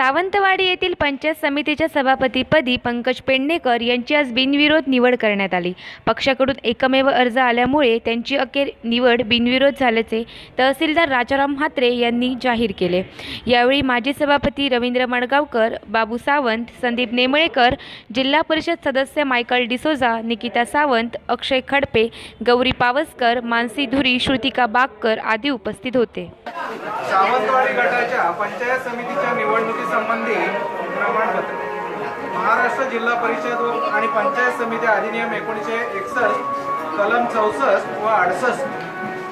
सावंतवाडी येथील पंचायत समितीच्या सभापतीपदी पंकज पेडणेकर यांची आज बिनविरोध निवड करण्यात आली। पक्षाकडून एकमेव अर्ज आल्यामुळे त्यांची अखेर निवड बिनविरोध झाल्याचे तहसीलदार राजाराम म्हात्रे यांनी जाहीर केले। यावेळी माजी सभापती रवींद्र मडगावकर, बाबू सावंत, संदीप नेमळेकर, जिल्हा परिषद सदस्य मायकल डिसोजा, निकिता सावंत, अक्षय खडपे, गौरी पावसकर, मानसी धुरी, श्रुतिका बागकर आदी उपस्थित होते। सावंतवाडी गटाच्या पंचायत समितीच्या निवडणुकीसंबंधी प्रमाणपत्र महाराष्ट्र जिल्हा परिषद आणि पंचायत समिती अधिनियम 1961 कलम 64 व 68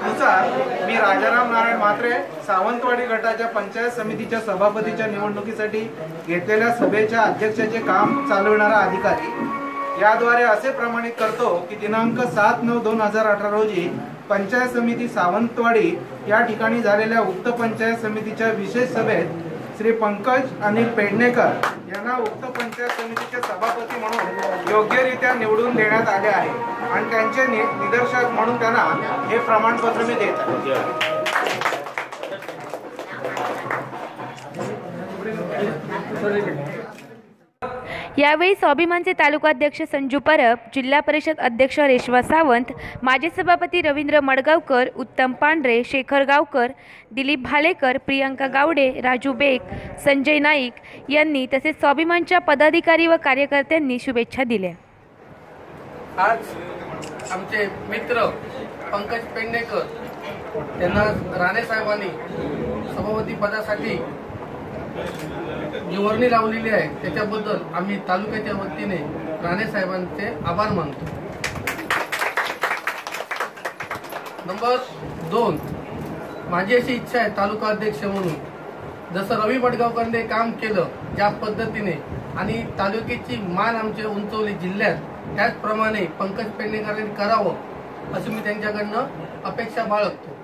नुसार मी राजाराम नारायण म्हात्रे सावंतवाडी गटाच्या पंचायत समितीच्या सभापतीच्या निवडणुकीसाठी घेतलेल्या सभेच्या अध्यक्षाचे काम चालविणारा अधिकारी याद्वारे असे प्रमाणित करतो की दिनांक 7/9/2018 रोजी पंचायत समिती सावंतवाडी या ठिकाणी झालेल्या उक्त पंचायत समितीच्या विशेष सभेत श्री पंकज अनिल पेडणेकर यांना उक्त पंचायत समितीचे सभापती म्हणून योग्यरित्या निवडून देण्यात आले आहे आणि त्यांचे निदर्शक म्हणून त्यांना हे प्रमाणपत्र मी देत आहे। यावेळी स्वाभिमानचे तालुकाध्यक्ष संजू परब, जिल्हा परिषद अध्यक्ष रेश्मा सावंत, माजी सभापती रवींद्र मडगावकर, उत्तम पांढरे, शेखर गावकर, दिलीप भालेकर, प्रियंका गावडे, राजू बेग, संजय नाईक यांनी तसेच स्वाभिमानच्या पदाधिकारी व कार्यकर्त्यांनी शुभेच्छा दिल्या। आज आमचे मित्र पंकज पेडणेकर यांना राणे साहेबांनी सभापती पदासाठी जी वर्णी लावलेली आहे त्याच्याबद्दल आम्ही तालुक्याच्या वतीने राणे साहेबांचे आभार मानतो। नंबर 2, माझी अशी इच्छा आहे तालुका अध्यक्ष म्हणून जसं रवी मडगावकरांनी काम केलं ज्या पद्धतीने आणि तालुक्याची मान आमची उंचवली जिल्ह्यात त्याचप्रमाणे पंकज पेडणेकरांनी करावं असं मी त्यांच्याकडनं अपेक्षा बाळगतो।